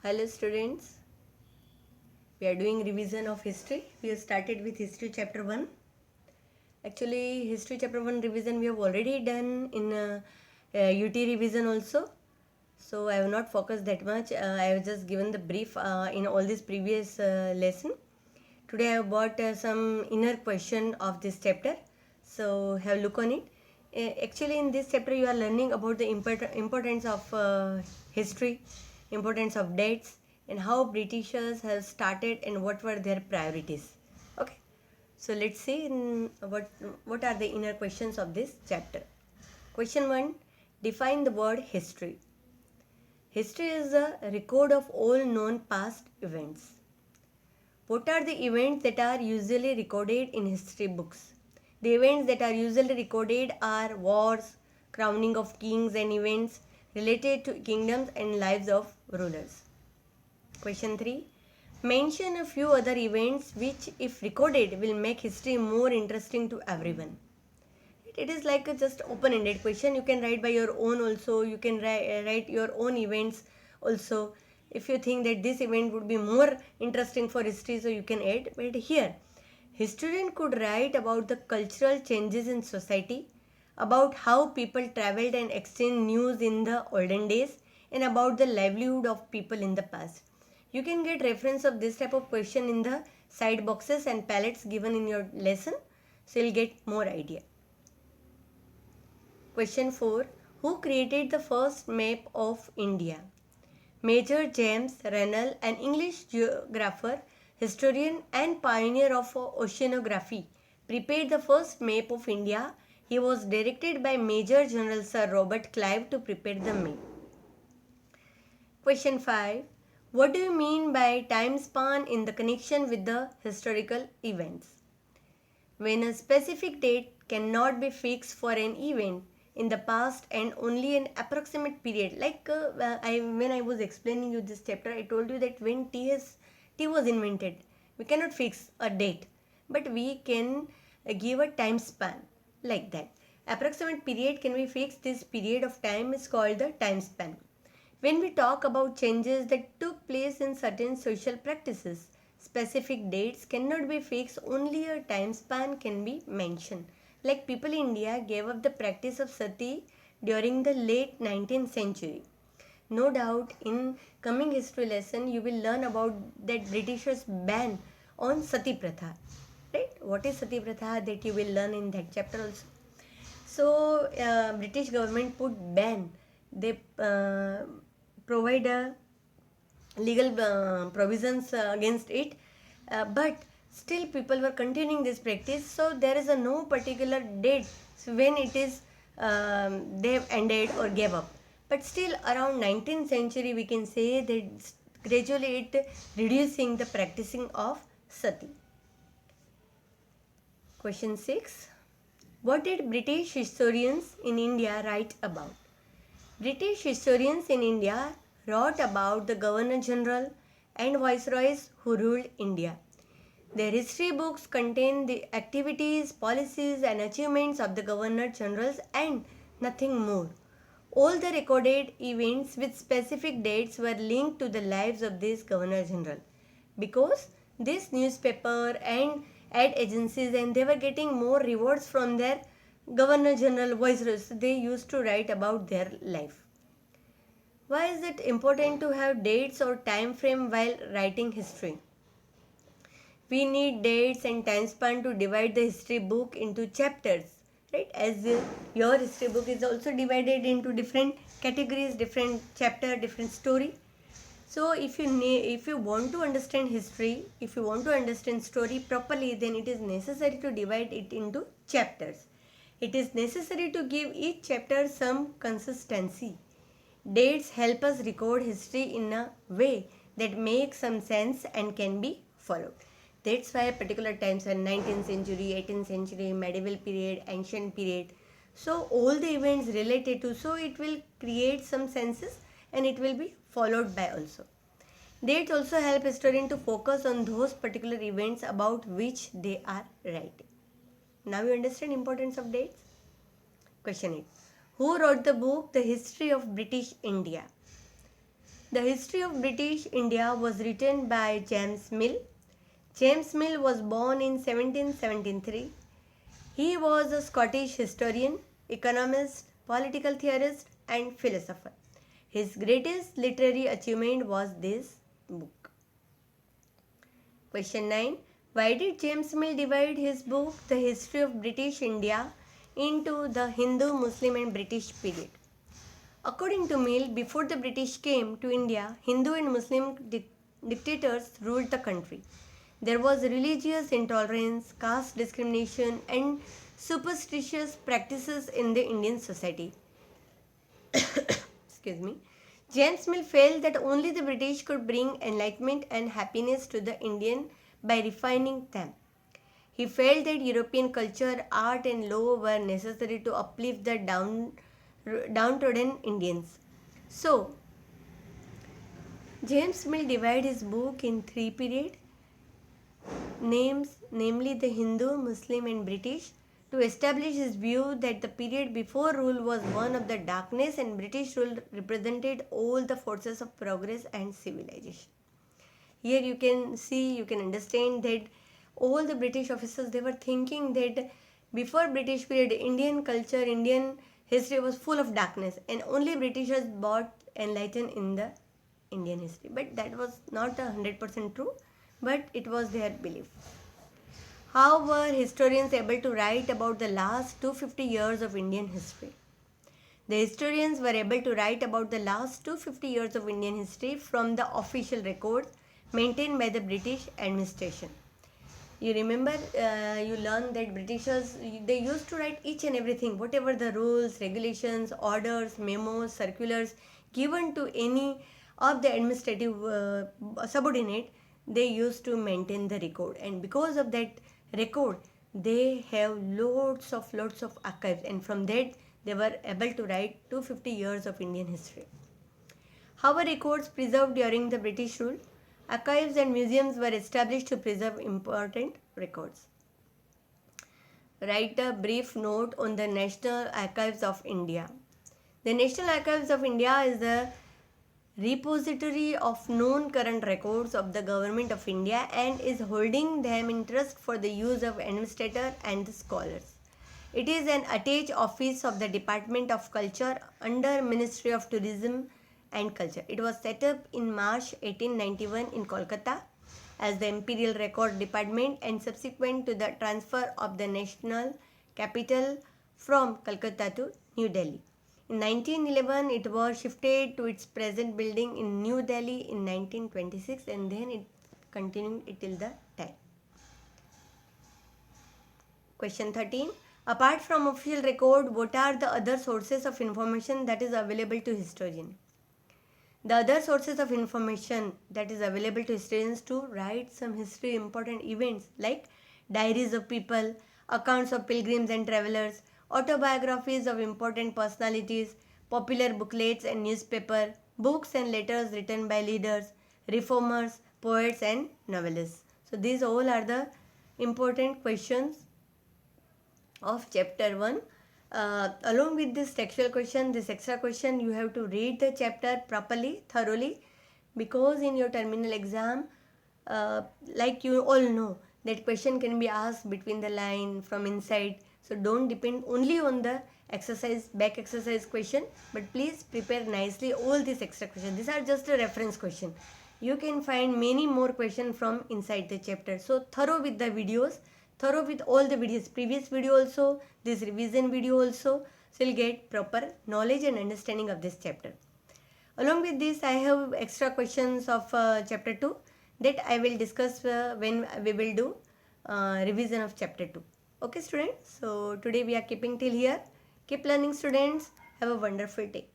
Hello students, we are doing revision of history. We have started with history chapter 1. Actually, history chapter 1 revision we have already done in UT revision also. So I have not focused that much. I have just given the brief in all this previous lesson. Today I have brought some inner question of this chapter. So have a look on it. Actually in this chapter you are learning about the importance of history, importance of dates, and how Britishers have started and what were their priorities. Okay. So let's see what are the inner questions of this chapter. Question 1. Define the word history. History is a record of all known past events. What are the events that are usually recorded in history books? The events that are usually recorded are wars, crowning of kings, and events related to kingdoms and lives of rulers. Question 3. Mention a few other events which, if recorded, will make history more interesting to everyone. It is like a just open-ended question. You can write by your own also. You can write your own events also. If you think that this event would be more interesting for history, so you can add. But here, historian could write about the cultural changes in society, about how people traveled and exchanged news in the olden days, and about the livelihood of people in the past. You can get reference of this type of question in the side boxes and palettes given in your lesson, so you'll get more idea. Question 4. Who created the first map of India? Major James Rennell, an English geographer, historian, and pioneer of oceanography, prepared the first map of India. He was directed by Major General Sir Robert Clive to prepare the map. Question 5. What do you mean by time span in the connection with the historical events? When a specific date cannot be fixed for an event in the past and only an approximate period, like when I was explaining you this chapter, I told you that when tea was invented, we cannot fix a date, but we can give a time span like that. Approximate period can be fixed. This period of time is called the time span. When we talk about changes that took place in certain social practices, specific dates cannot be fixed, only a time span can be mentioned. Like people in India gave up the practice of sati during the late 19th century. No doubt in coming history lesson you will learn about that Britishers ban on sati pratha. Right? What is sati pratha, that you will learn in that chapter also. So British government put ban. They provide a legal provisions against it, but still people were continuing this practice. So there is a no particular date when it is they've ended or gave up. But still around 19th century we can say that gradually it reducing the practicing of sati. Question 6. What did British historians in India write about? British historians in India wrote about the Governor General and Viceroys who ruled India. Their history books contain the activities, policies, and achievements of the Governor Generals and nothing more. All the recorded events with specific dates were linked to the lives of this Governor General, because this newspaper and ad agencies, and they were getting more rewards from their Governor General, Viceroys. They used to write about their life. Why is it important to have dates or time frame while writing history? We need dates and time span to divide the history book into chapters, right? As your history book is also divided into different categories, different chapter, different story. So if you want to understand history, if you want to understand story properly, then it is necessary to divide it into chapters. It is necessary to give each chapter some consistency. Dates help us record history in a way that makes some sense and can be followed. That's why particular times are 19th century, 18th century, medieval period, ancient period. So all the events related to, so it will create some senses and it will be followed by also. Dates also help historian to focus on those particular events about which they are writing. Now you understand importance of dates? Question 8. Who wrote the book The History of British India? The history of British India was written by James Mill. James Mill was born in 1773. He was a Scottish historian, economist, political theorist, and philosopher. His greatest literary achievement was this book. Question 9. Why did James Mill divide his book, The History of British India, into the Hindu, Muslim, and British period? According to Mill, before the British came to India, Hindu and Muslim dictators ruled the country. There was religious intolerance, caste discrimination, and superstitious practices in the Indian society. Excuse me. James Mill felt that only the British could bring enlightenment and happiness to the Indian by refining them. He felt that European culture, art, and law were necessary to uplift the downtrodden Indians. So, James Mill divided his book in three periods, namely the Hindu, Muslim, and British, to establish his view that the period before rule was one of the darkness and British rule represented all the forces of progress and civilization. Here you can understand that all the British officers, they were thinking that before British period, Indian culture, Indian history was full of darkness, and only Britishers brought enlightened in the Indian history. But that was not 100% true, but it was their belief. How were historians able to write about the last 250 years of Indian history? The historians were able to write about the last 250 years of Indian history from the official records maintained by the British administration. You remember, you learned that Britishers, they used to write each and everything, whatever the rules, regulations, orders, memos, circulars given to any of the administrative subordinate, they used to maintain the record. And because of that record, they have lots of archives, and from that they were able to write 250 years of Indian history. How were records preserved during the British rule? Archives and museums were established to preserve important records. Write a brief note on the National Archives of India. The National Archives of India is the repository of known current records of the Government of India and is holding them in trust for the use of administrators and the scholars. It is an attached office of the Department of Culture under Ministry of Tourism and Culture. It was set up in March 1891 in Kolkata as the Imperial Record Department and subsequent to the transfer of the national capital from Calcutta to New Delhi. In 1911, it was shifted to its present building in New Delhi in 1926, and then it continued till the time. Question 13. Apart from official record, what are the other sources of information that is available to historian? The other sources of information that is available to historians to write some history important events like diaries of people, accounts of pilgrims and travelers, autobiographies of important personalities, popular booklets and newspaper, books and letters written by leaders, reformers, poets and novelists. So these all are the important questions of chapter 1. Along with this textual question, this extra question, you have to read the chapter properly, thoroughly, because in your terminal exam, like you all know, that question can be asked between the line, from inside. So don't depend only on the back exercise question, but please prepare nicely all these extra questions. These are just a reference question. You can find many more questions from inside the chapter. So thorough with the videos, thorough with all the videos, previous video also, this revision video also, so you'll get proper knowledge and understanding of this chapter. Along with this, I have extra questions of chapter 2 that I will discuss when we will do revision of chapter 2. Okay students, so today we are keeping till here. Keep learning students. Have a wonderful day.